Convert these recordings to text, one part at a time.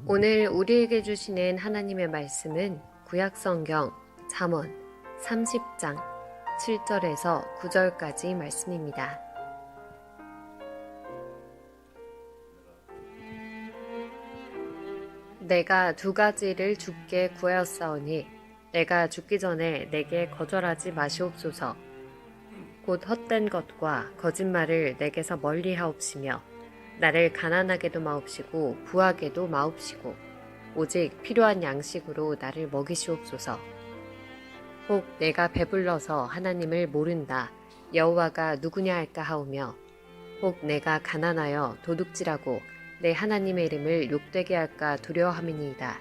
오늘 우리에게 주시는 하나님의 말씀은 구약성경 잠언 30장 7절에서 9절까지 말씀입니다. 내가 두 가지를 주께 구하였사오니 내가 죽기 전에 내게 거절하지 마시옵소서. 곧 헛된 것과 거짓말을 내게서 멀리 하옵시며 나를 가난하게도 마옵시고 부하게도 마옵시고 오직 필요한 양식으로 나를 먹이시옵소서. 혹 내가 배불러서 하나님을 모른다 여호와가 누구냐 할까 하오며 혹 내가 가난하여 도둑질하고 내 하나님의 이름을 욕되게 할까 두려워함이니이다.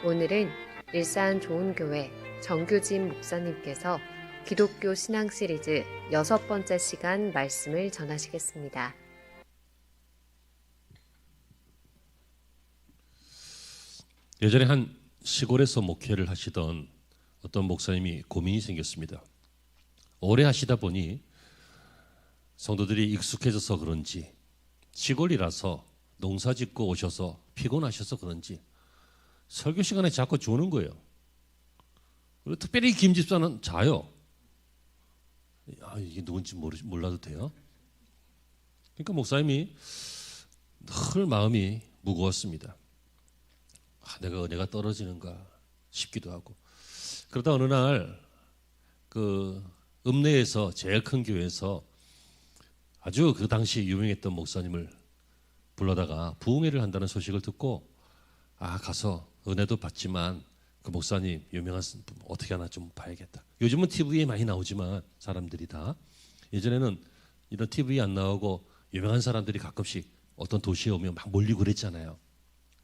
오늘은 일산 좋은교회 정규진 목사님께서 기독교 신앙 시리즈 6번째 시간 말씀을 전하시겠습니다. 예전에 한 시골에서 목회를 하시던 어떤 목사님이 고민이 생겼습니다. 오래 하시다 보니 성도들이 익숙해져서 그런지 시골이라서 농사 짓고 오셔서 피곤하셔서 그런지 설교 시간에 자꾸 조는 거예요. 그리고 특별히 김 집사는 자요. 이게 누군지 몰라도 돼요. 그러니까 목사님이 늘 마음이 무거웠습니다. 내가 은혜가 떨어지는가 싶기도 하고. 그러다 어느 날 그 읍내에서 제일 큰 교회에서 아주 그 당시 유명했던 목사님을 불러다가 부흥회를 한다는 소식을 듣고 가서 은혜도 받지만 그 목사님 유명한 어떻게 하나 좀 봐야겠다. 요즘은 TV에 많이 나오지만 사람들이 다 예전에는 이런 TV에 안 나오고 유명한 사람들이 가끔씩 어떤 도시에 오면 막 몰리고 그랬잖아요.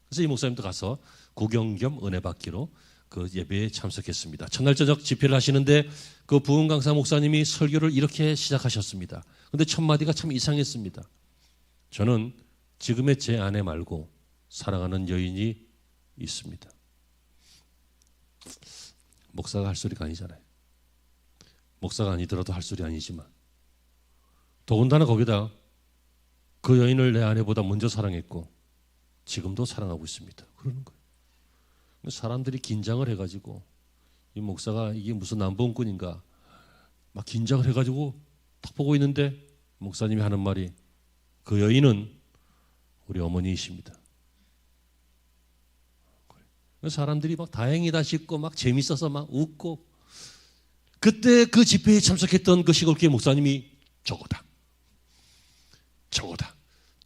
그래서 이 목사님도 가서 구경 겸 은혜 받기로 그 예배에 참석했습니다. 첫날 저녁 집회를 하시는데 그 부흥 강사 목사님이 설교를 이렇게 시작하셨습니다. 근데 첫 마디가 참 이상했습니다. 저는 지금의 제 아내 말고 사랑하는 여인이 있습니다. 목사가 할 소리가 아니잖아요. 목사가 아니더라도 할 소리 아니지만 더군다나 거기다 그 여인을 내 아내보다 먼저 사랑했고 지금도 사랑하고 있습니다. 그러는 거예요. 사람들이 긴장을 해가지고 이 목사가 이게 무슨 남봉꾼인가 막 긴장을 해가지고 딱 보고 있는데 목사님이 하는 말이 그 여인은 우리 어머니이십니다. 사람들이 막 다행이다 싶고 막 재밌어서 막 웃고 그때 그 집회에 참석했던 그 시골교회 목사님이 저거다.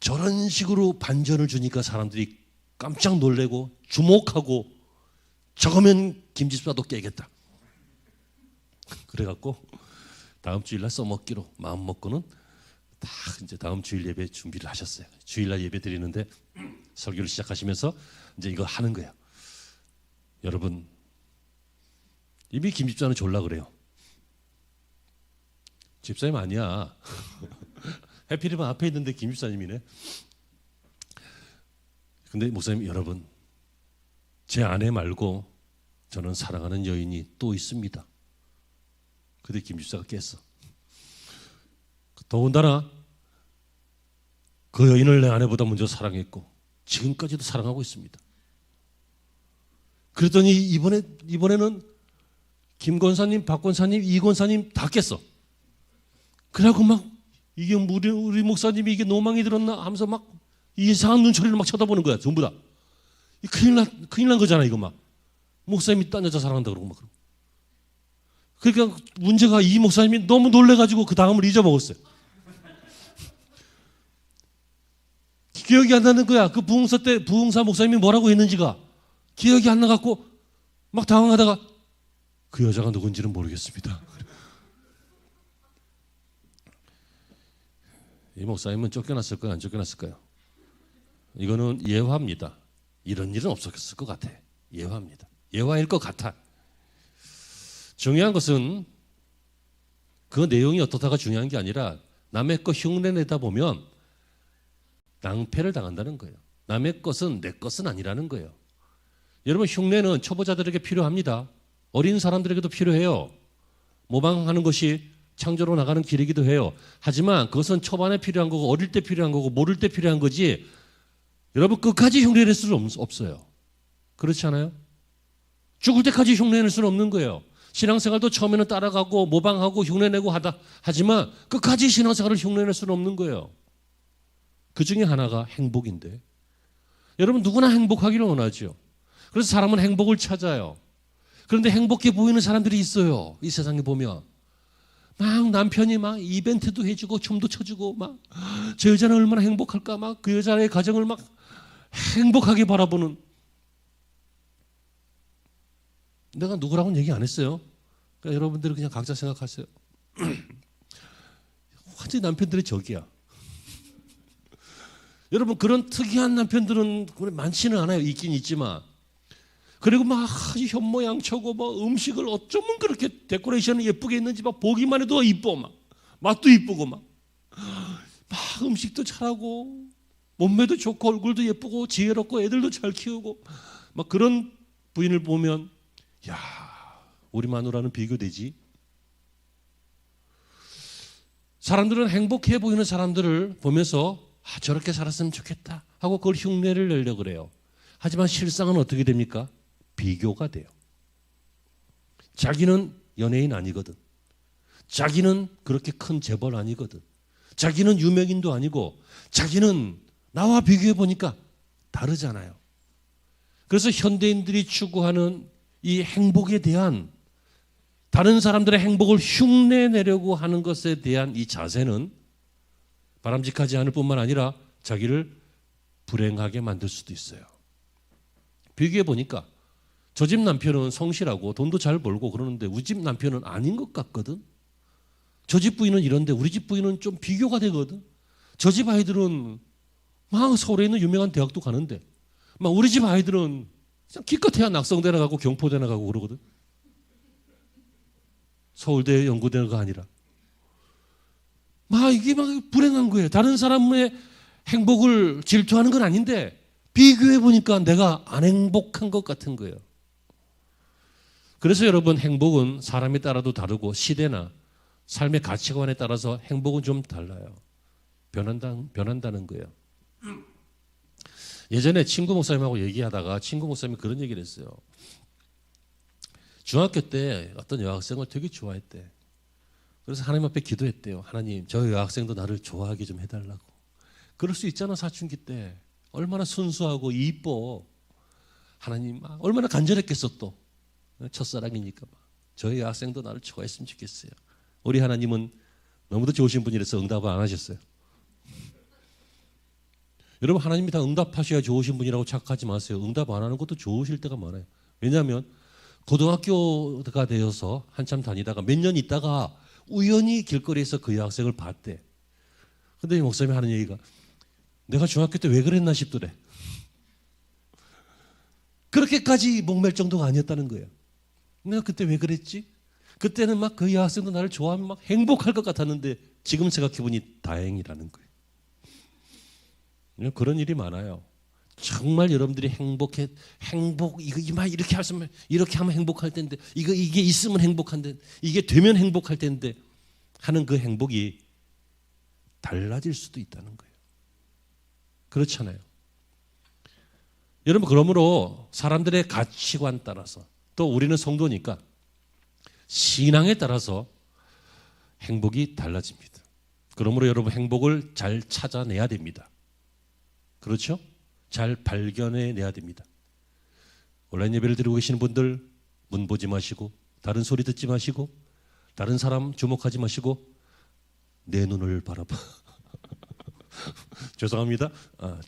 저런 식으로 반전을 주니까 사람들이 깜짝 놀래고 주목하고 저거면 김집사도 깨겠다. 그래갖고 다음 주일날 써먹기로 마음 먹고는 딱 이제 다음 주일 예배 준비를 하셨어요. 주일날 예배 드리는데 설교를 시작하시면서 이제 이거 하는 거예요. 여러분 이미 김 집사는 졸라 그래요. 집사님 아니야. 해피리만 앞에 있는데 김 집사님이네. 근데 목사님 여러분 제 아내 말고 저는 사랑하는 여인이 또 있습니다. 근데 김 집사가 깼어. 더군다나 그 여인을 내 아내보다 먼저 사랑했고 지금까지도 사랑하고 있습니다. 그랬더니 이번에는 김 권사님, 박 권사님, 이 권사님 다 깼어. 그래갖고 막 이게 우리 목사님이 이게 노망이 들었나 하면서 막 이상한 눈초리를 막 쳐다보는 거야. 전부 다. 큰일 난 거잖아 이거 막. 목사님이 딴 여자 사랑한다 그러고 막. 그러니까 문제가 이 목사님이 너무 놀래가지고 그 다음을 잊어먹었어요. 기억이 안 나는 거야. 그 부흥사 때 부흥사 목사님이 뭐라고 했는지가 기억이 안 나갖고 막 당황하다가 그 여자가 누군지는 모르겠습니다. 이 목사님은 쫓겨났을까요? 안 쫓겨났을까요? 이거는 예화입니다. 이런 일은 없었을 것 같아. 예화입니다. 예화일 것 같아. 중요한 것은 그 내용이 어떻다가 중요한 게 아니라 남의 것 흉내내다 보면 낭패를 당한다는 거예요. 남의 것은 내 것은 아니라는 거예요. 여러분 흉내는 초보자들에게 필요합니다. 어린 사람들에게도 필요해요. 모방하는 것이 창조로 나가는 길이기도 해요. 하지만 그것은 초반에 필요한 거고 어릴 때 필요한 거고 모를 때 필요한 거지 여러분 끝까지 흉내낼 수는 없어요. 그렇지 않아요? 죽을 때까지 흉내낼 수는 없는 거예요. 신앙생활도 처음에는 따라가고 모방하고 흉내내고 하지만 끝까지 신앙생활을 흉내낼 수는 없는 거예요. 그 중에 하나가 행복인데 여러분 누구나 행복하기를 원하죠. 그래서 사람은 행복을 찾아요. 그런데 행복해 보이는 사람들이 있어요. 이 세상에 보면 막 남편이 막 이벤트도 해주고 춤도 춰주고 막 저 여자는 얼마나 행복할까 막 그 여자의 가정을 막 행복하게 바라보는 내가 누구라고는 얘기 안 했어요. 그러니까 여러분들은 그냥 각자 생각하세요. 완전히 남편들의 적이야. 여러분 그런 특이한 남편들은 많지는 않아요. 있긴 있지만 그리고 막 아주 현모양처고 뭐 음식을 어쩌면 그렇게 데코레이션을 예쁘게 했는지 막 보기만 해도 이뻐 막 맛도 이쁘고 막 음식도 잘하고 몸매도 좋고 얼굴도 예쁘고 지혜롭고 애들도 잘 키우고 막 그런 부인을 보면 야 우리 마누라는 비교되지. 사람들은 행복해 보이는 사람들을 보면서 저렇게 살았으면 좋겠다 하고 그걸 흉내를 내려고 그래요. 하지만 실상은 어떻게 됩니까? 비교가 돼요. 자기는 연예인 아니거든. 자기는 그렇게 큰 재벌 아니거든. 자기는 유명인도 아니고 자기는 나와 비교해 보니까 다르잖아요. 그래서 현대인들이 추구하는 이 행복에 대한 다른 사람들의 행복을 흉내내려고 하는 것에 대한 이 자세는 바람직하지 않을 뿐만 아니라 자기를 불행하게 만들 수도 있어요. 비교해 보니까 저 집 남편은 성실하고 돈도 잘 벌고 그러는데 우리 집 남편은 아닌 것 같거든. 저 집 부인은 이런데 우리 집 부인은 좀 비교가 되거든. 저 집 아이들은 막 서울에 있는 유명한 대학도 가는데 막 우리 집 아이들은 그냥 기껏해야 낙성대 나가고 경포대 나가고 그러거든. 서울대 연고대가 아니라 막 이게 막 불행한 거예요. 다른 사람의 행복을 질투하는 건 아닌데 비교해 보니까 내가 안 행복한 것 같은 거예요. 그래서 여러분 행복은 사람에 따라도 다르고 시대나 삶의 가치관에 따라서 행복은 좀 달라요. 변한다는 거예요. 예전에 친구 목사님하고 얘기하다가 친구 목사님이 그런 얘기를 했어요. 중학교 때 어떤 여학생을 되게 좋아했대. 그래서 하나님 앞에 기도했대요. 하나님, 저 여학생도 나를 좋아하게 좀 해달라고. 그럴 수 있잖아, 사춘기 때. 얼마나 순수하고 이뻐. 하나님, 얼마나 간절했겠어 또. 첫사랑이니까. 저 여학생도 나를 좋아했으면 좋겠어요. 우리 하나님은 너무도 좋으신 분이라서 응답을 안 하셨어요. 여러분 하나님이 다 응답하셔야 좋으신 분이라고 착각하지 마세요. 응답 안 하는 것도 좋으실 때가 많아요. 왜냐하면 고등학교가 되어서 한참 다니다가 몇 년 있다가 우연히 길거리에서 그 여학생을 봤대. 근데 목사님이 하는 얘기가 내가 중학교 때 왜 그랬나 싶더래. 그렇게까지 목맬 정도가 아니었다는 거예요. 내가 그때 왜 그랬지? 그때는 막 그 여학생도 나를 좋아하면 막 행복할 것 같았는데 지금 생각해보니 다행이라는 거예요. 그런 일이 많아요. 정말 여러분들이 행복 이거 이렇게 하면 행복할 텐데 이게 있으면 행복한데 이게 되면 행복할 텐데 하는 그 행복이 달라질 수도 있다는 거예요. 그렇잖아요. 여러분 그러므로 사람들의 가치관 따라서 또 우리는 성도니까 신앙에 따라서 행복이 달라집니다. 그러므로 여러분 행복을 잘 찾아내야 됩니다. 그렇죠? 잘 발견해내야 됩니다. 온라인 예배를 드리고 계시는 분들 문 보지 마시고 다른 소리 듣지 마시고 다른 사람 주목하지 마시고 내 눈을 바라봐. 죄송합니다.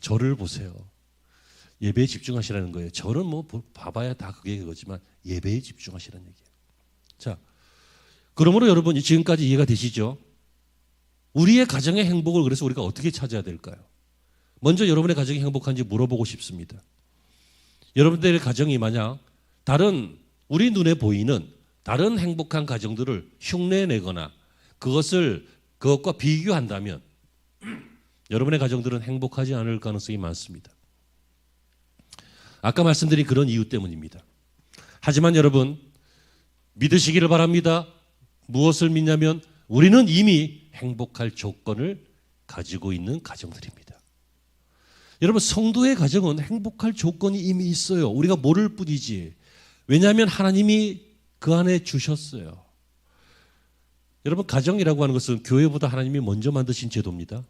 저를 보세요. 예배에 집중하시라는 거예요. 저는 뭐 봐봐야 다 그게 그거지만 예배에 집중하시라는 얘기예요. 자, 그러므로 여러분 지금까지 이해가 되시죠? 우리의 가정의 행복을 그래서 우리가 어떻게 찾아야 될까요? 먼저 여러분의 가정이 행복한지 물어보고 싶습니다. 여러분들의 가정이 만약 우리 눈에 보이는 다른 행복한 가정들을 흉내내거나 그것과 비교한다면 여러분의 가정들은 행복하지 않을 가능성이 많습니다. 아까 말씀드린 그런 이유 때문입니다. 하지만 여러분 믿으시기를 바랍니다. 무엇을 믿냐면 우리는 이미 행복할 조건을 가지고 있는 가정들입니다. 여러분, 성도의 가정은 행복할 조건이 이미 있어요. 우리가 모를 뿐이지. 왜냐하면 하나님이 그 안에 주셨어요. 여러분, 가정이라고 하는 것은 교회보다 하나님이 먼저 만드신 제도입니다.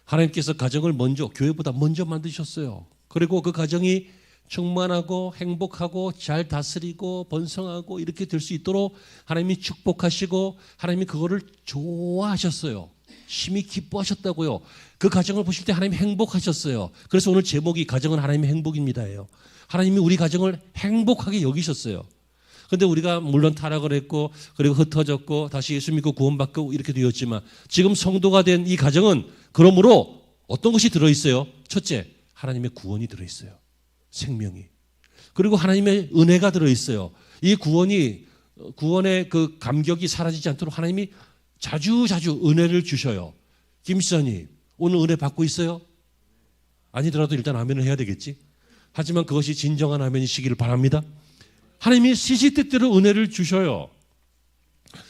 하나님께서 가정을 먼저, 교회보다 먼저 만드셨어요. 그리고 그 가정이 충만하고 행복하고 잘 다스리고 번성하고 이렇게 될 수 있도록 하나님이 축복하시고 하나님이 그거를 좋아하셨어요. 심히 기뻐하셨다고요. 그 가정을 보실 때 하나님이 행복하셨어요. 그래서 오늘 제목이 가정은 하나님의 행복입니다예요. 하나님이 우리 가정을 행복하게 여기셨어요. 그런데 우리가 물론 타락을 했고 그리고 흩어졌고 다시 예수 믿고 구원받고 이렇게 되었지만 지금 성도가 된 이 가정은 그러므로 어떤 것이 들어있어요? 첫째, 하나님의 구원이 들어있어요. 생명이. 그리고 하나님의 은혜가 들어있어요. 이 구원의 그 감격이 사라지지 않도록 하나님이 자주자주 은혜를 주셔요. 김 시사님, 오늘 은혜 받고 있어요? 아니더라도 일단 아멘을 해야 되겠지. 하지만 그것이 진정한 아멘이시기를 바랍니다. 하나님이 시시때때로 은혜를 주셔요.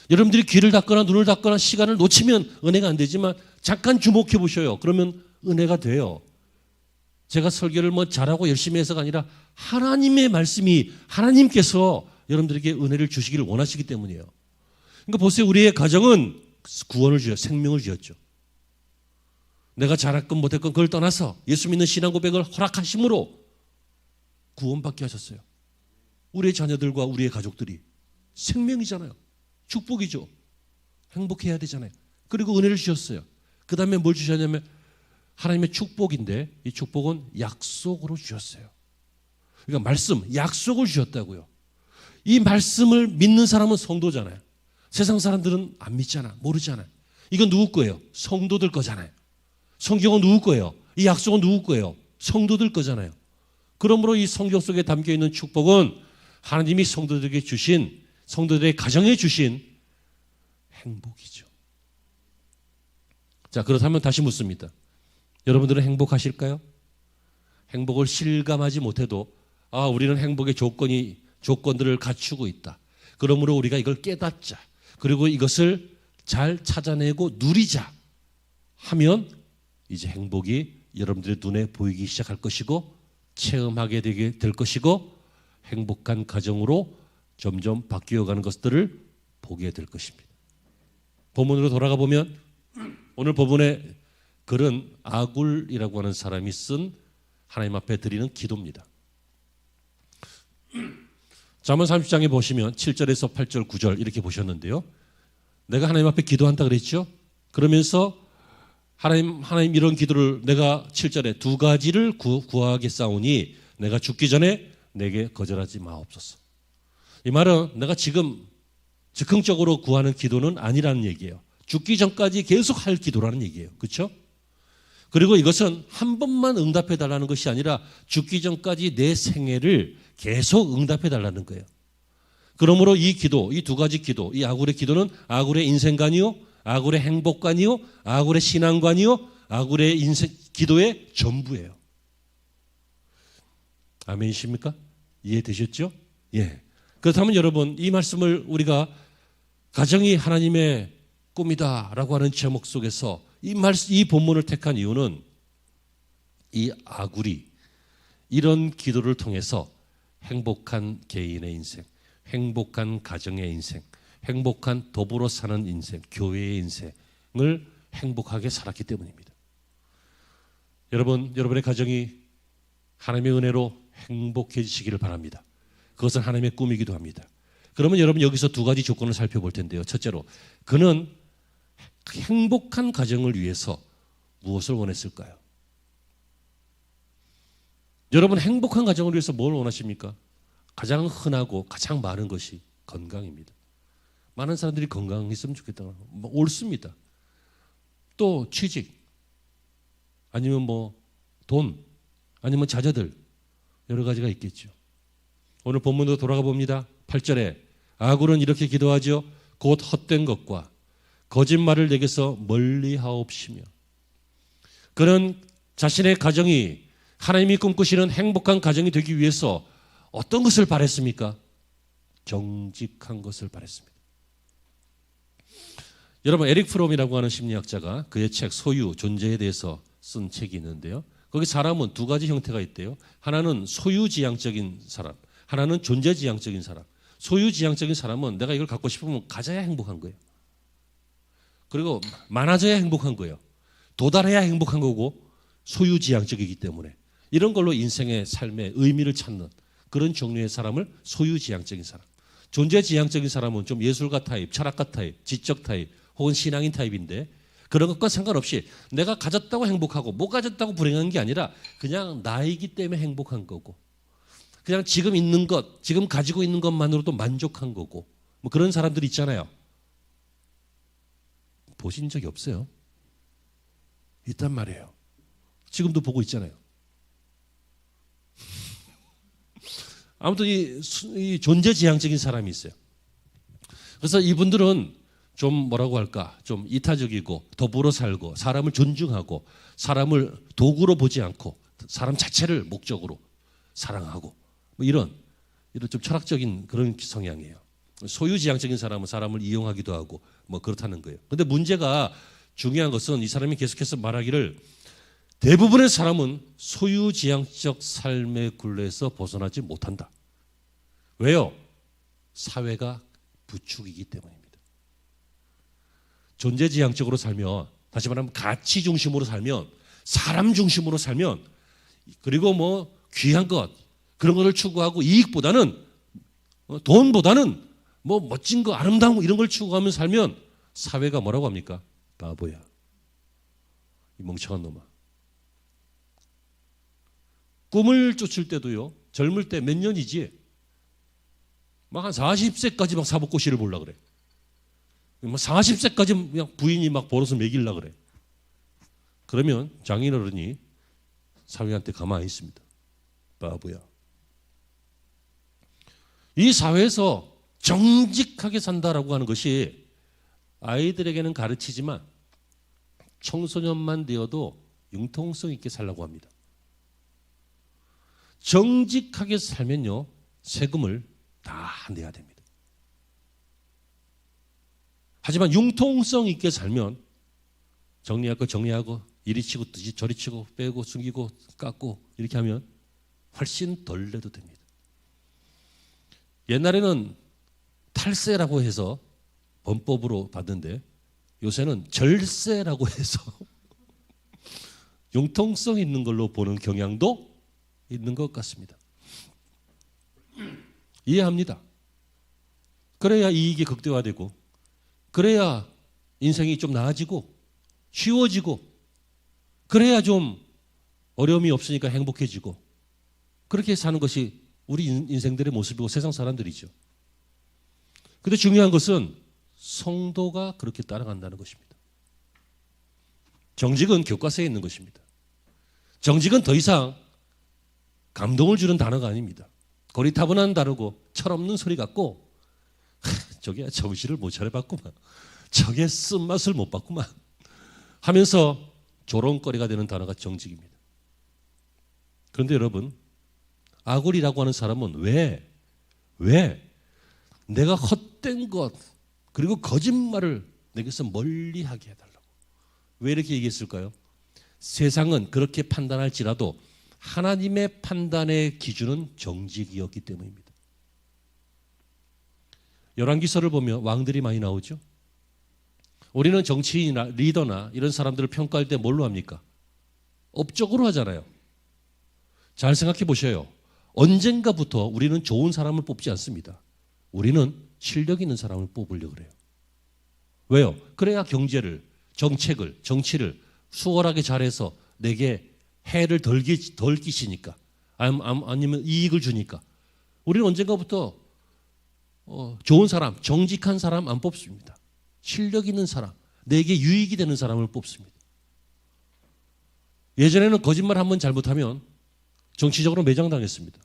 여러분들이 귀를 닫거나 눈을 닫거나 시간을 놓치면 은혜가 안 되지만 잠깐 주목해 보셔요. 그러면 은혜가 돼요. 제가 설교를 잘하고 열심히 해서가 아니라 하나님의 말씀이 하나님께서 여러분들에게 은혜를 주시기를 원하시기 때문이에요. 그러니까 보세요. 우리의 가정은 구원을 주셨죠. 생명을 주셨죠. 내가 잘했건 못했건 그걸 떠나서 예수 믿는 신앙 고백을 허락하심으로 구원받게 하셨어요. 우리의 자녀들과 우리의 가족들이 생명이잖아요. 축복이죠. 행복해야 되잖아요. 그리고 은혜를 주셨어요. 그 다음에 뭘 주셨냐면 하나님의 축복인데 이 축복은 약속으로 주셨어요. 그러니까 말씀, 약속을 주셨다고요. 이 말씀을 믿는 사람은 성도잖아요. 세상 사람들은 안 믿잖아. 모르잖아요. 이건 누구 거예요? 성도들 거잖아요. 성경은 누구 거예요? 이 약속은 누구 거예요? 성도들 거잖아요. 그러므로 이 성경 속에 담겨있는 축복은 하나님이 성도들에게 주신, 성도들의 가정에 주신 행복이죠. 자, 그렇다면 다시 묻습니다. 여러분들은 행복하실까요? 행복을 실감하지 못해도 우리는 행복의 조건들을 갖추고 있다. 그러므로 우리가 이걸 깨닫자. 그리고 이것을 잘 찾아내고 누리자 하면 이제 행복이 여러분들의 눈에 보이기 시작할 것이고 체험하게 되게 될 것이고 행복한 가정으로 점점 바뀌어가는 것들을 보게 될 것입니다. 본문으로 돌아가 보면 오늘 본문의 글은 아굴이라고 하는 사람이 쓴 하나님 앞에 드리는 기도입니다. 잠언 30장에 보시면 7절에서 8절 9절 이렇게 보셨는데요. 내가 하나님 앞에 기도한다 그랬죠. 그러면서 하나님 이런 기도를 내가 7절에 두 가지를 구하겠사오니 내가 죽기 전에 내게 거절하지 마옵소서. 이 말은 내가 지금 즉흥적으로 구하는 기도는 아니라는 얘기예요. 죽기 전까지 계속 할 기도라는 얘기예요. 그렇죠? 그리고 이것은 한 번만 응답해 달라는 것이 아니라 죽기 전까지 내 생애를 계속 응답해 달라는 거예요. 그러므로 이 기도, 이 두 가지 기도, 이 아굴의 기도는 아굴의 인생관이요, 아굴의 행복관이요, 아굴의 신앙관이요, 아굴의 기도의 전부예요. 아멘이십니까? 이해되셨죠? 예. 그렇다면 여러분, 이 말씀을 우리가 가정이 하나님의 꿈이다라고 하는 제목 속에서 이 본문을 택한 이유는 이 아굴이 이런 기도를 통해서 행복한 개인의 인생, 행복한 가정의 인생, 행복한 더불어 사는 인생, 교회의 인생을 행복하게 살았기 때문입니다. 여러분의 가정이 하나님의 은혜로 행복해지시기를 바랍니다. 그것은 하나님의 꿈이기도 합니다. 그러면 여러분 여기서 두 가지 조건을 살펴볼 텐데요. 첫째로 그는 행복한 가정을 위해서 무엇을 원했을까요? 여러분 행복한 가정을 위해서 뭘 원하십니까? 가장 흔하고 가장 많은 것이 건강입니다. 많은 사람들이 건강했으면 좋겠다. 옳습니다. 또 취직, 아니면 돈, 아니면 자녀들 여러 가지가 있겠죠. 오늘 본문으로 돌아가 봅니다. 8절에 아굴은 이렇게 기도하죠. 곧 헛된 것과 거짓말을 내게서 멀리하옵시며. 그는 자신의 가정이 하나님이 꿈꾸시는 행복한 가정이 되기 위해서 어떤 것을 바랬습니까? 정직한 것을 바랬습니다. 여러분 에릭 프롬이라고 하는 심리학자가 그의 책 소유, 존재에 대해서 쓴 책이 있는데요. 거기 사람은 두 가지 형태가 있대요. 하나는 소유지향적인 사람, 하나는 존재지향적인 사람. 소유지향적인 사람은 내가 이걸 갖고 싶으면 가져야 행복한 거예요. 그리고 많아져야 행복한 거예요. 도달해야 행복한 거고 소유지향적이기 때문에 이런 걸로 인생의 삶의 의미를 찾는 그런 종류의 사람을 소유지향적인 사람. 존재지향적인 사람은 좀 예술가 타입, 철학가 타입, 지적 타입 혹은 신앙인 타입인데 그런 것과 상관없이 내가 가졌다고 행복하고 못 가졌다고 불행한 게 아니라 그냥 나이기 때문에 행복한 거고 그냥 지금 있는 것, 지금 가지고 있는 것만으로도 만족한 거고 뭐 그런 사람들 있잖아요. 보신 적이 없어요? 있단 말이에요. 지금도 보고 있잖아요. 아무튼 이 존재지향적인 사람이 있어요. 그래서 이분들은 좀 뭐라고 할까, 좀 이타적이고 더불어 살고 사람을 존중하고 사람을 도구로 보지 않고 사람 자체를 목적으로 사랑하고 뭐 이런 좀 철학적인 그런 성향이에요. 소유지향적인 사람은 사람을 이용하기도 하고 뭐 그렇다는 거예요. 그런데 문제가 중요한 것은 이 사람이 계속해서 말하기를 대부분의 사람은 소유지향적 삶의 굴레에서 벗어나지 못한다. 왜요? 사회가 부추기기 때문입니다. 존재지향적으로 살면, 다시 말하면 가치 중심으로 살면, 사람 중심으로 살면, 그리고 뭐 귀한 것, 그런 것을 추구하고 이익보다는, 돈보다는 뭐 멋진 거, 아름다운 거 이런 걸 추구하며 살면 사회가 뭐라고 합니까? 바보야. 이 멍청한 놈아. 꿈을 쫓을 때도요, 젊을 때 몇 년이지? 막 한 40세까지 막 사법고시를 보려 그래. 막 40세까지 그냥 부인이 막 벌어서 먹이려 그래. 그러면 장인어른이 사회한테 가만히 있습니다. 바보야. 이 사회에서 정직하게 산다라고 하는 것이 아이들에게는 가르치지만 청소년만 되어도 융통성 있게 살라고 합니다. 정직하게 살면요, 세금을 다 내야 됩니다. 하지만 융통성 있게 살면 정리할 거 정리하고 이리 치고 저리 치고 빼고 숨기고 깎고 이렇게 하면 훨씬 덜 내도 됩니다. 옛날에는 탈세라고 해서 범법으로 받는데 요새는 절세라고 해서 융통성 있는 걸로 보는 경향도 있는 것 같습니다. 이해합니다. 그래야 이익이 극대화되고 그래야 인생이 좀 나아지고 쉬워지고 그래야 좀 어려움이 없으니까 행복해지고 그렇게 사는 것이 우리 인생들의 모습이고 세상 사람들이죠. 그런데 중요한 것은 성도가 그렇게 따라간다는 것입니다. 정직은 교과서에 있는 것입니다. 정직은 더 이상 감동을 주는 단어가 아닙니다. 고리타분한 단어고 철없는 소리 같고 저게 정신을 못 차려봤구만. 저게 쓴맛을 못 봤구만 하면서 조롱거리가 되는 단어가 정직입니다. 그런데 여러분, 아굴이라고 하는 사람은 왜 내가 헛된 것 그리고 거짓말을 내게서 멀리하게 해달라고 왜 이렇게 얘기했을까요? 세상은 그렇게 판단할지라도 하나님의 판단의 기준은 정직이었기 때문입니다. 열왕기서를 보면 왕들이 많이 나오죠. 우리는 정치인이나 리더나 이런 사람들을 평가할 때 뭘로 합니까? 업적으로 하잖아요. 잘 생각해 보셔요. 언젠가부터 우리는 좋은 사람을 뽑지 않습니다. 우리는 실력 있는 사람을 뽑으려고 그래요. 왜요? 그래야 경제를, 정책을, 정치를 수월하게 잘해서 내게 해를 덜 끼치니까 아니면 이익을 주니까 우리는 언젠가부터 좋은 사람, 정직한 사람 안 뽑습니다. 실력 있는 사람, 내게 유익이 되는 사람을 뽑습니다. 예전에는 거짓말 한번 잘못하면 정치적으로 매장당했습니다.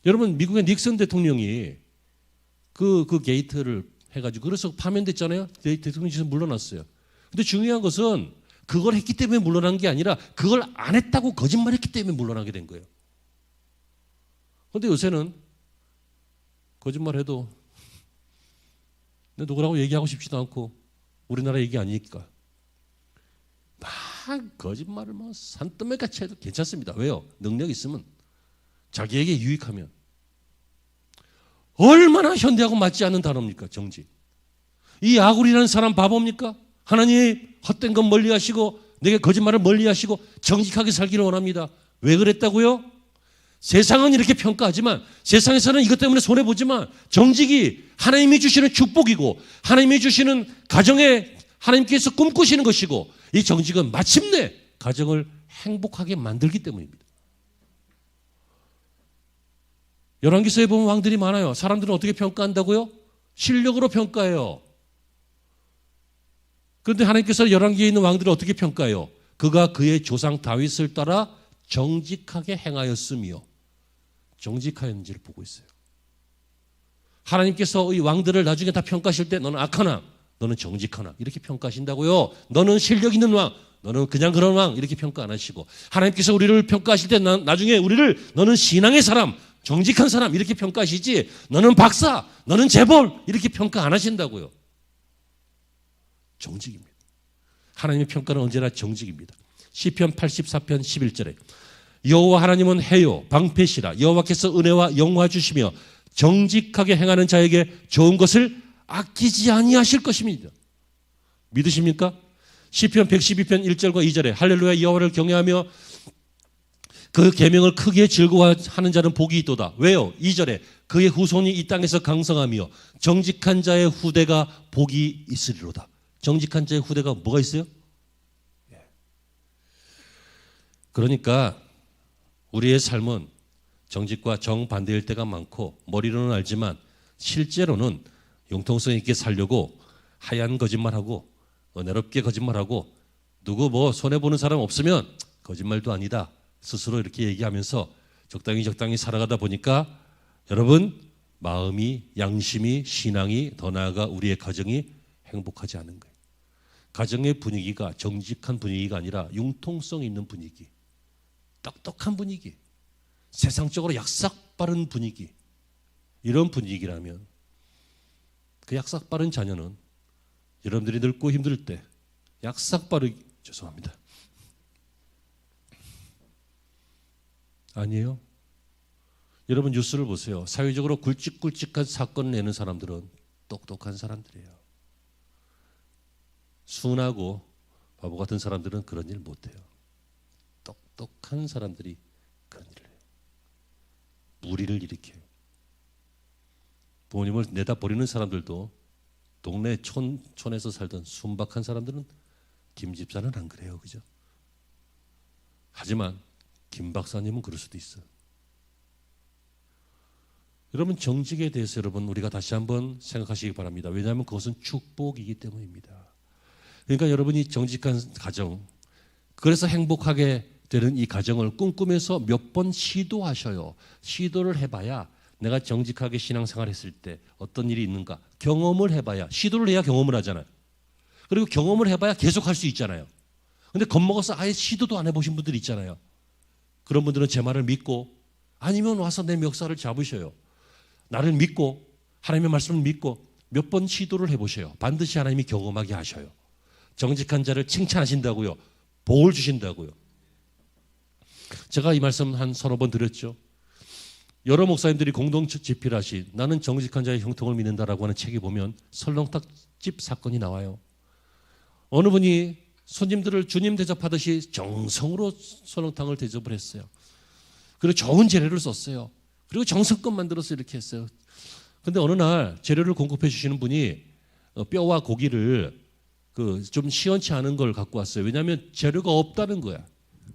여러분, 미국의 닉슨 대통령이 그 게이트를 해가지고 그래서 파면됐잖아요. 대통령실에서 물러났어요. 근데 중요한 것은 그걸 했기 때문에 물러난 게 아니라 그걸 안 했다고 거짓말했기 때문에 물러나게 된 거예요. 그런데 요새는 거짓말해도 근데 누구라고 얘기하고 싶지도 않고 우리나라 얘기 아니니까 막 거짓말을 막 산더미같이 해도 괜찮습니다. 왜요? 능력 있으면 자기에게 유익하면. 얼마나 현대하고 맞지 않는 단어입니까? 정직. 이 아굴이라는 사람 바보입니까? 하나님 헛된 것 멀리하시고 내게 거짓말을 멀리하시고 정직하게 살기를 원합니다. 왜 그랬다고요? 세상은 이렇게 평가하지만 세상에서는 이것 때문에 손해보지만 정직이 하나님이 주시는 축복이고 하나님이 주시는 가정에 하나님께서 꿈꾸시는 것이고 이 정직은 마침내 가정을 행복하게 만들기 때문입니다. 열왕기서에 보면 왕들이 많아요. 사람들은 어떻게 평가한다고요? 실력으로 평가해요. 그런데 하나님께서 열왕기에 있는 왕들을 어떻게 평가해요? 그가 그의 조상 다윗을 따라 정직하게 행하였으며 정직하였는지를 보고 있어요. 하나님께서 이 왕들을 나중에 다 평가하실 때 너는 악하나 너는 정직하나 이렇게 평가하신다고요. 너는 실력 있는 왕, 너는 그냥 그런 왕 이렇게 평가 안 하시고 하나님께서 우리를 평가하실 때 나중에 우리를 너는 신앙의 사람, 정직한 사람 이렇게 평가하시지 너는 박사, 너는 재벌 이렇게 평가 안 하신다고요. 정직입니다. 하나님의 평가는 언제나 정직입니다. 시편 84편 11절에 여호와 하나님은 해요 방패시라 여호와께서 은혜와 영화 주시며 정직하게 행하는 자에게 좋은 것을 아끼지 아니하실 것입니다. 믿으십니까? 시편 112편 1절과 2절에 할렐루야 여호와를 경외하며 그 계명을 크게 즐거워하는 자는 복이 있도다. 왜요? 2절에 그의 후손이 이 땅에서 강성하며 정직한 자의 후대가 복이 있으리로다. 정직한 자의 후대가 뭐가 있어요? 그러니까 우리의 삶은 정직과 정반대일 때가 많고 머리로는 알지만 실제로는 융통성 있게 살려고 하얀 거짓말하고 은혜롭게 거짓말하고 누구 뭐 손해보는 사람 없으면 거짓말도 아니다 스스로 이렇게 얘기하면서 적당히 살아가다 보니까 여러분 마음이 양심이 신앙이 더 나아가 우리의 가정이 행복하지 않은 거예요. 가정의 분위기가 정직한 분위기가 아니라 융통성 있는 분위기 똑똑한 분위기 세상적으로 약삭빠른 분위기 이런 분위기라면 그 약삭빠른 자녀는 여러분들이 늙고 힘들 때 약삭빠르게 죄송합니다. 아니에요? 여러분 뉴스를 보세요. 사회적으로 굵직굵직한 사건을 내는 사람들은 똑똑한 사람들이에요. 순하고 바보 같은 사람들은 그런 일 못해요. 똑똑한 사람들이 그런 일을 해요. 무리를 일으켜요. 부모님을 내다 버리는 사람들도 동네 촌에서 살던 순박한 사람들은 김 집사는 안 그래요. 그죠? 하지만 김 박사님은 그럴 수도 있어요. 여러분 정직에 대해서 여러분 우리가 다시 한번 생각하시기 바랍니다. 왜냐하면 그것은 축복이기 때문입니다. 그러니까 여러분이 정직한 가정 그래서 행복하게 되는 이 가정을 꿈꾸면서 몇 번 시도하셔요. 시도를 해봐야 내가 정직하게 신앙생활 했을 때 어떤 일이 있는가 경험을 해봐야 시도를 해야 경험을 하잖아요. 그리고 경험을 해봐야 계속 할 수 있잖아요. 근데 겁먹어서 아예 시도도 안 해보신 분들이 있잖아요. 그런 분들은 제 말을 믿고 아니면 와서 내 멱살을 잡으셔요. 나를 믿고 하나님의 말씀을 믿고 몇 번 시도를 해보셔요. 반드시 하나님이 경험하게 하셔요. 정직한 자를 칭찬하신다고요. 복을 주신다고요. 제가 이 말씀 한 서너 번 드렸죠. 여러 목사님들이 공동 집필하신 나는 정직한 자의 형통을 믿는다라고 하는 책에 보면 설렁탕집 사건이 나와요. 어느 분이 손님들을 주님 대접하듯이 정성으로 설렁탕을 대접을 했어요. 그리고 좋은 재료를 썼어요. 그리고 정성껏 만들어서 이렇게 했어요. 그런데 어느 날 재료를 공급해 주시는 분이 뼈와 고기를 좀 시원치 않은 걸 갖고 왔어요. 왜냐하면 재료가 없다는 거야.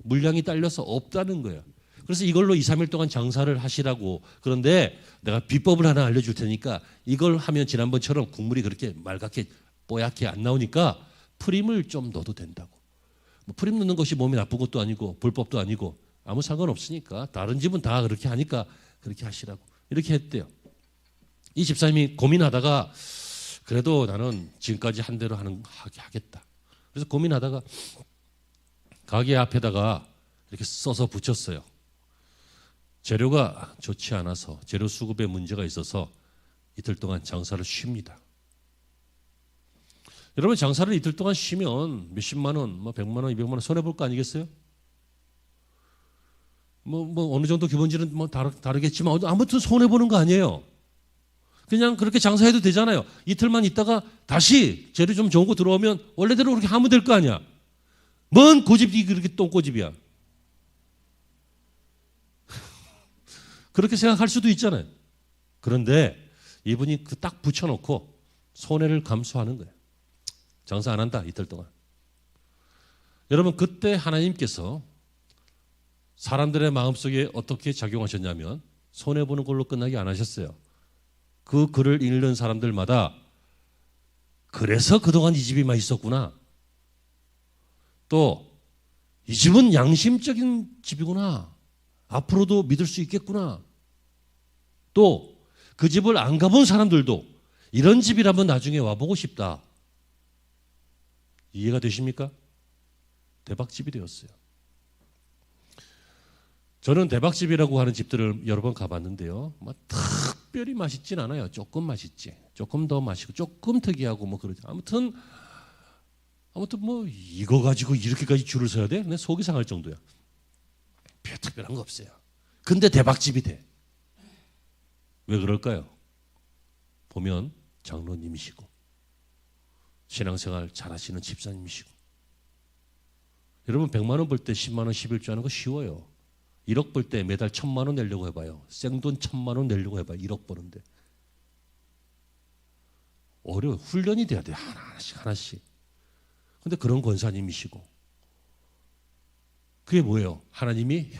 물량이 딸려서 없다는 거야. 그래서 이걸로 2, 3일 동안 장사를 하시라고. 그런데 내가 비법을 하나 알려줄 테니까 이걸 하면 지난번처럼 국물이 그렇게 맑게 뽀얗게 안 나오니까 프림을 좀 넣어도 된다고. 뭐 프림 넣는 것이 몸에 나쁜 것도 아니고 불법도 아니고 아무 상관없으니까 다른 집은 다 그렇게 하니까 그렇게 하시라고. 이렇게 했대요. 이 집사님이 고민하다가 그래도 나는 지금까지 한 대로 하겠다. 그래서 고민하다가 가게 앞에다가 이렇게 써서 붙였어요. 재료가 좋지 않아서 재료 수급에 문제가 있어서 이틀 동안 장사를 쉽니다. 여러분 장사를 이틀 동안 쉬면 몇십만 원, 뭐 100만 원, 200만 원 손해 볼 거 아니겠어요? 뭐 어느 정도 기본지는 뭐 다르겠지만 아무튼 손해 보는 거 아니에요. 그냥 그렇게 장사해도 되잖아요. 이틀만 있다가 다시 재료 좀 좋은 거 들어오면 원래대로 그렇게 하면 될 거 아니야. 뭔 고집이 그렇게 똥고집이야. 그렇게 생각할 수도 있잖아요. 그런데 이분이 그 딱 붙여놓고 손해를 감수하는 거예요. 장사 안 한다 이틀 동안. 여러분 그때 하나님께서 사람들의 마음속에 어떻게 작용하셨냐면 손해보는 걸로 끝나게 안 하셨어요. 그 글을 읽는 사람들마다 그래서 그동안 이 집이 맛있었구나. 또 이 집은 양심적인 집이구나. 앞으로도 믿을 수 있겠구나. 또 그 집을 안 가본 사람들도 이런 집이라면 나중에 와보고 싶다. 이해가 되십니까? 대박집이 되었어요. 저는 대박집이라고 하는 집들을 여러 번 가봤는데요. 특별히 맛있진 않아요. 조금 맛있지. 조금 더 맛있고 조금 특이하고 뭐 그러죠. 아무튼 뭐 이거 가지고 이렇게까지 줄을 서야 돼? 내 속이 상할 정도야. 별 특별한 거 없어요. 근데 대박집이 돼. 왜 그럴까요? 보면 장로님이시고 신앙생활 잘하시는 집사님이시고 여러분 100만 원 벌 때 10만 원 11조 하는 거 쉬워요. 1억 벌 때 매달 1,000만 원 내려고 해봐요. 생돈 1,000만 원 내려고 해봐요. 1억 버는데. 어려워. 훈련이 돼야 돼. 하나씩. 근데 그런 권사님이시고 그게 뭐예요? 하나님이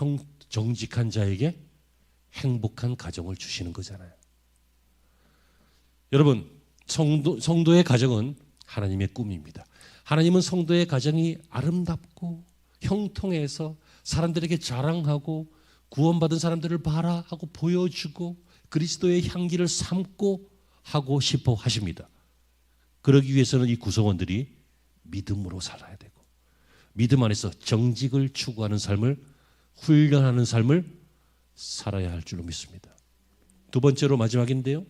정직한 자에게 행복한 가정을 주시는 거잖아요. 여러분 성도의 가정은 하나님의 꿈입니다. 하나님은 성도의 가정이 아름답고 형통해서 사람들에게 자랑하고 구원받은 사람들을 봐라 하고 보여주고 그리스도의 향기를 삼고 하고 싶어 하십니다. 그러기 위해서는 이 구성원들이 믿음으로 살아야 되고 믿음 안에서 정직을 추구하는 삶을 훈련하는 삶을 살아야 할 줄로 믿습니다. 두 번째로 마지막인데요.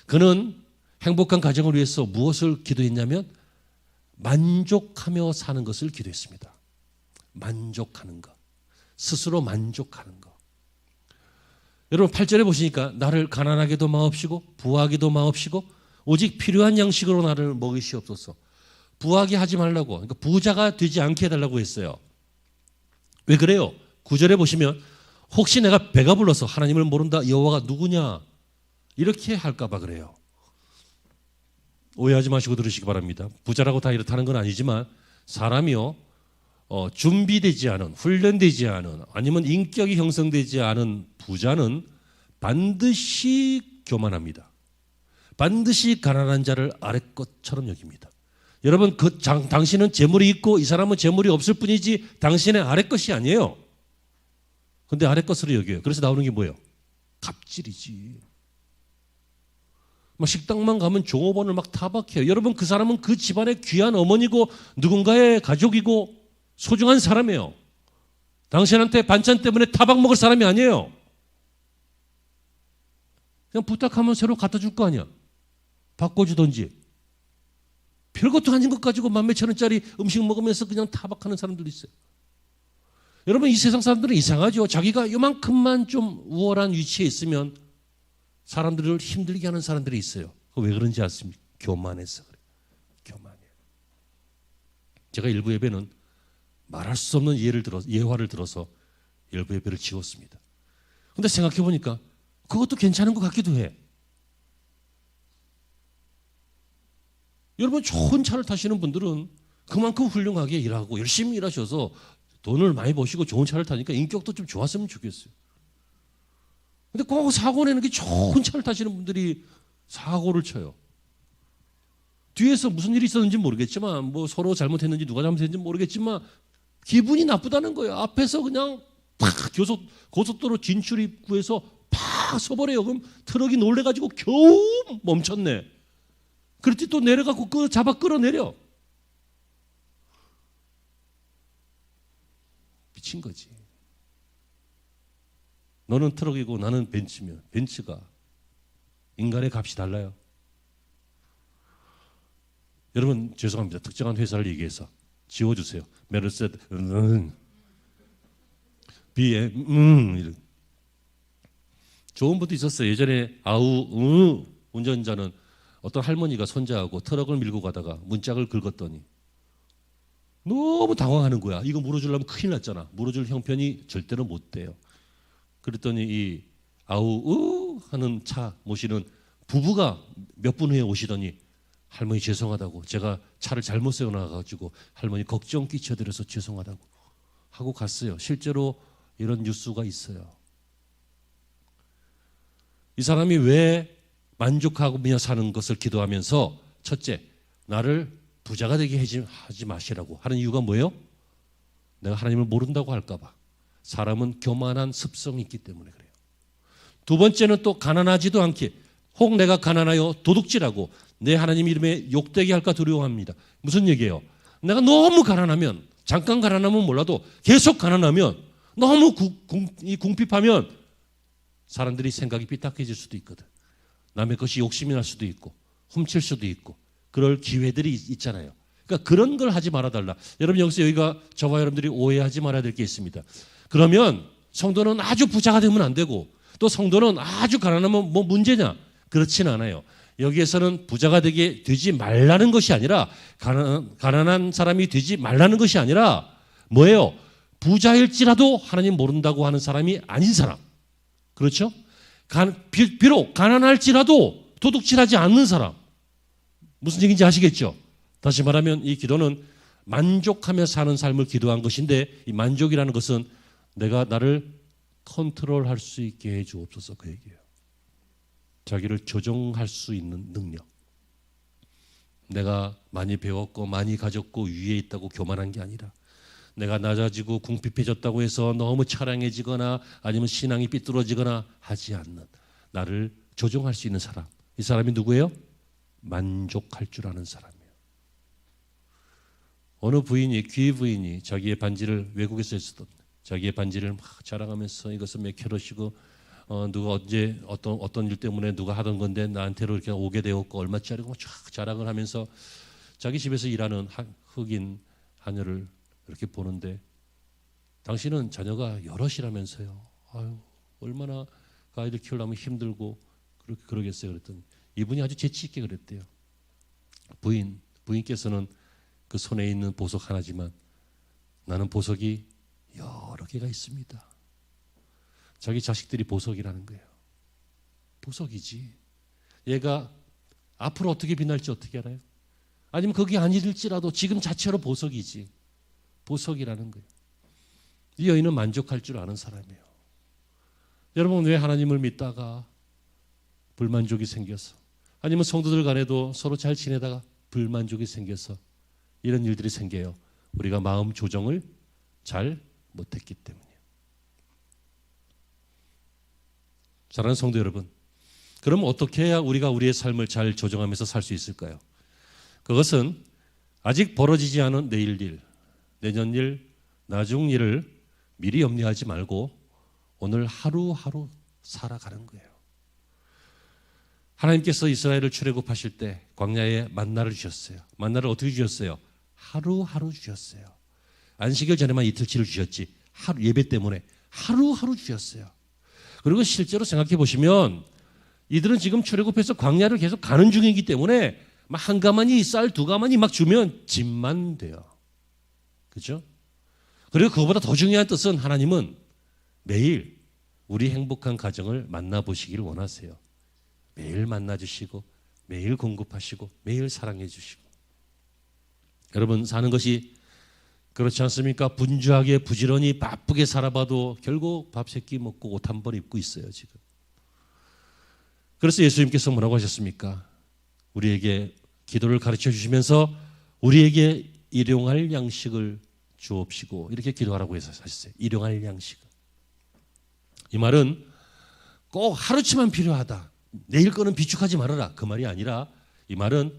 그는 행복한 가정을 위해서 무엇을 기도했냐면 만족하며 사는 것을 기도했습니다. 만족하는 것. 스스로 만족하는 것. 여러분 8절에 보시니까 나를 가난하게도 마옵시고 부하게도 마옵시고 오직 필요한 양식으로 나를 먹이시옵소서. 부하게 하지 말라고 그러니까 부자가 되지 않게 해달라고 했어요. 왜 그래요? 9절에 보시면 혹시 내가 배가 불러서 하나님을 모른다 여호와가 누구냐 이렇게 할까 봐 그래요. 오해하지 마시고 들으시기 바랍니다. 부자라고 다 이렇다는 건 아니지만 사람이요 준비되지 않은 훈련되지 않은 아니면 인격이 형성되지 않은 부자는 반드시 교만합니다. 반드시 가난한 자를 아래 것처럼 여깁니다. 여러분 당신은 재물이 있고 이 사람은 재물이 없을 뿐이지 당신의 아래 것이 아니에요. 근데 아래 것으로 여겨요. 그래서 나오는 게 뭐예요? 갑질이지. 막 식당만 가면 종업원을 막 타박해요. 여러분 그 사람은 그 집안의 귀한 어머니고 누군가의 가족이고 소중한 사람이에요. 당신한테 반찬 때문에 타박 먹을 사람이 아니에요. 그냥 부탁하면 새로 갖다 줄 거 아니야. 바꿔주던지. 별것도 아닌 것 가지고 10,000원짜리 음식 먹으면서 그냥 타박하는 사람들도 있어요. 여러분 이 세상 사람들은 이상하죠. 자기가 요만큼만 좀 우월한 위치에 있으면 사람들을 힘들게 하는 사람들이 있어요. 왜 그런지 아십니까? 교만해서 그래요. 교만해요. 제가 일부 예배는 말할 수 없는 예화를 들어서 일부 예배를 지웠습니다. 그런데 생각해 보니까 그것도 괜찮은 것 같기도 해. 여러분 좋은 차를 타시는 분들은 그만큼 훌륭하게 일하고 열심히 일하셔서 돈을 많이 버시고 좋은 차를 타니까 인격도 좀 좋았으면 좋겠어요. 근데 꼭 사고 내는 게 좋은 차를 타시는 분들이 사고를 쳐요. 뒤에서 무슨 일이 있었는지 모르겠지만 뭐 서로 잘못했는지 누가 잘못했는지 모르겠지만 기분이 나쁘다는 거예요. 앞에서 그냥 팍 고속도로 진출 입구에서 팍 서버려요. 그럼 트럭이 놀래가지고 겨우 멈췄네. 그랬더니 또 내려가고 그 잡아 끌어내려. 미친 거지. 너는 트럭이고 나는 벤츠면 벤츠가 인간의 값이 달라요. 여러분 죄송합니다. 특정한 회사를 얘기해서 지워주세요. 메르세드 BM 이런. 좋은 분도 있었어요. 예전에 아우 운전자는 어떤 할머니가 손자하고 트럭을 밀고 가다가 문짝을 긁었더니 너무 당황하는 거야. 이거 물어주려면 큰일 났잖아. 물어줄 형편이 절대로 못 돼요. 그랬더니 이 아우 하는 차 모시는 부부가 몇 분 후에 오시더니 할머니 죄송하다고, 제가 차를 잘못 세워놔가지고 할머니 걱정 끼쳐드려서 죄송하다고 하고 갔어요. 실제로 이런 뉴스가 있어요. 이 사람이 왜 만족하며 사는 것을 기도하면서 첫째, 나를 부자가 되게 하지 마시라고 하는 이유가 뭐예요? 내가 하나님을 모른다고 할까 봐. 사람은 교만한 습성이 있기 때문에 그래요. 두 번째는 또 가난하지도 않게, 혹 내가 가난하여 도둑질하고 내 하나님 이름에 욕되게 할까 두려워합니다. 무슨 얘기예요? 내가 너무 가난하면, 잠깐 가난하면 몰라도 계속 가난하면, 너무 궁핍하면 사람들이 생각이 삐딱해질 수도 있거든. 남의 것이 욕심이 날 수도 있고 훔칠 수도 있고 그럴 기회들이 있잖아요. 그러니까 그런 걸 하지 말아달라. 여러분 여기서 여기가 저와 여러분들이 오해하지 말아야 될 게 있습니다. 그러면 성도는 아주 부자가 되면 안 되고 또 성도는 아주 가난하면 뭐 문제냐? 그렇진 않아요. 여기에서는 부자가 되지 말라는 것이 아니라 가난한 사람이 되지 말라는 것이 아니라 뭐예요? 부자일지라도 하나님 모른다고 하는 사람이 아닌 사람. 그렇죠? 비록 가난할지라도 도둑질하지 않는 사람. 무슨 얘기인지 아시겠죠? 다시 말하면 이 기도는 만족하며 사는 삶을 기도한 것인데 이 만족이라는 것은 내가 나를 컨트롤할 수 있게 해 주옵소서 그 얘기예요. 자기를 조정할 수 있는 능력. 내가 많이 배웠고 많이 가졌고 위에 있다고 교만한 게 아니라 내가 낮아지고 궁핍해졌다고 해서 너무 차량해지거나 아니면 신앙이 삐뚤어지거나 하지 않는 나를 조정할 수 있는 사람. 이 사람이 누구예요? 만족할 줄 아는 사람이에요. 어느 부인이, 귀 부인이 자기의 반지를 외국에서 했었던 자기의 반지를 막 자랑하면서 이것은 몇 캐럿이고 누가 언제 어떤 일 때문에 누가 하던 건데 나한테로 이렇게 오게 되었고 얼마짜리고 쫙 자랑을 하면서 자기 집에서 일하는 흑인 하녀를 이렇게 보는데 당신은 자녀가 여럿이라면서요. 아유 얼마나 그 아이들 키우려면 힘들고 그러겠어요. 그랬더니 이분이 아주 재치 있게 그랬대요. 부인께서는 그 손에 있는 보석 하나지만 나는 보석이 여러 개가 있습니다. 자기 자식들이 보석이라는 거예요. 보석이지. 얘가 앞으로 어떻게 빛날지 어떻게 알아요? 아니면 그게 아닐지라도 지금 자체로 보석이지. 보석이라는 거예요. 이 여인은 만족할 줄 아는 사람이에요. 여러분 왜 하나님을 믿다가 불만족이 생겨서 아니면 성도들 간에도 서로 잘 지내다가 불만족이 생겨서 이런 일들이 생겨요. 우리가 마음 조정을 잘 못했기 때문이에요. 사랑하는 성도 여러분, 그럼 어떻게 해야 우리가 우리의 삶을 잘 조정하면서 살 수 있을까요? 그것은 아직 벌어지지 않은 내일 일, 내년 일, 나중 일을 미리 염려하지 말고 오늘 하루하루 살아가는 거예요. 하나님께서 이스라엘을 출애굽하실 때 광야에 만나를 주셨어요. 만나를 어떻게 주셨어요? 하루하루 주셨어요. 안식일 전에만 이틀치를 주셨지 하루 예배 때문에 하루하루 주셨어요. 그리고 실제로 생각해 보시면 이들은 지금 출애굽해서 광야를 계속 가는 중이기 때문에 막 한 가마니 쌀 두 가마니 막 주면 집만 돼요. 그렇죠? 그리고 그거보다 더 중요한 뜻은 하나님은 매일 우리 행복한 가정을 만나보시길 원하세요. 매일 만나주시고 매일 공급하시고 매일 사랑해 주시고. 여러분 사는 것이 그렇지 않습니까? 분주하게 부지런히 바쁘게 살아봐도 결국 밥 세 끼 먹고 옷 한 벌 입고 있어요 지금. 그래서 예수님께서 뭐라고 하셨습니까? 우리에게 기도를 가르쳐 주시면서 우리에게 일용할 양식을 주옵시고 이렇게 기도하라고 해서 하셨어요. 일용할 양식을. 이 말은 꼭 하루치만 필요하다. 내일 거는 비축하지 말아라. 그 말이 아니라 이 말은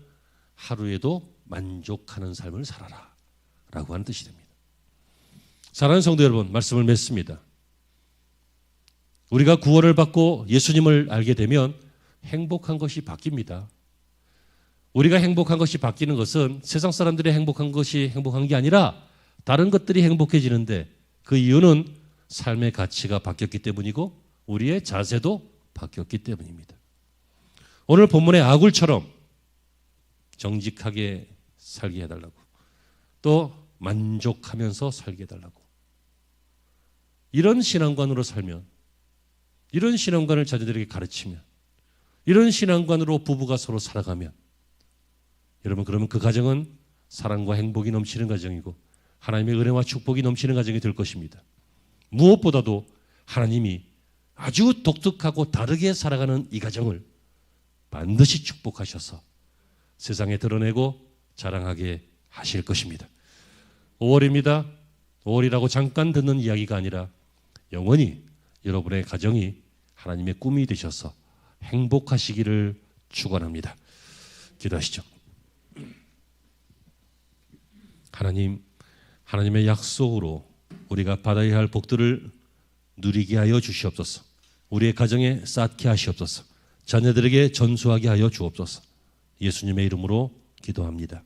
하루에도 만족하는 삶을 살아라 라고 하는 뜻이 됩니다. 사랑하는 성도 여러분, 말씀을 맺습니다. 우리가 구원을 받고 예수님을 알게 되면 행복한 것이 바뀝니다. 우리가 행복한 것이 바뀌는 것은 세상 사람들이 행복한 것이 행복한 게 아니라 다른 것들이 행복해지는데 그 이유는 삶의 가치가 바뀌었기 때문이고 우리의 자세도 바뀌었기 때문입니다. 오늘 본문의 아굴처럼 정직하게 살게 해달라고 또 만족하면서 살게 해달라고 이런 신앙관으로 살면 이런 신앙관을 자녀들에게 가르치면 이런 신앙관으로 부부가 서로 살아가면 여러분 그러면 그 가정은 사랑과 행복이 넘치는 가정이고 하나님의 은혜와 축복이 넘치는 가정이 될 것입니다. 무엇보다도 하나님이 아주 독특하고 다르게 살아가는 이 가정을 반드시 축복하셔서 세상에 드러내고 자랑하게 하실 것입니다. 5월입니다. 5월이라고 잠깐 듣는 이야기가 아니라 영원히 여러분의 가정이 하나님의 꿈이 되셔서 행복하시기를 축원합니다. 기도하시죠. 하나님, 하나님의 약속으로 우리가 받아야 할 복들을 누리게 하여 주시옵소서. 우리의 가정에 쌓게 하시옵소서. 자녀들에게 전수하게 하여 주옵소서. 예수님의 이름으로 기도합니다.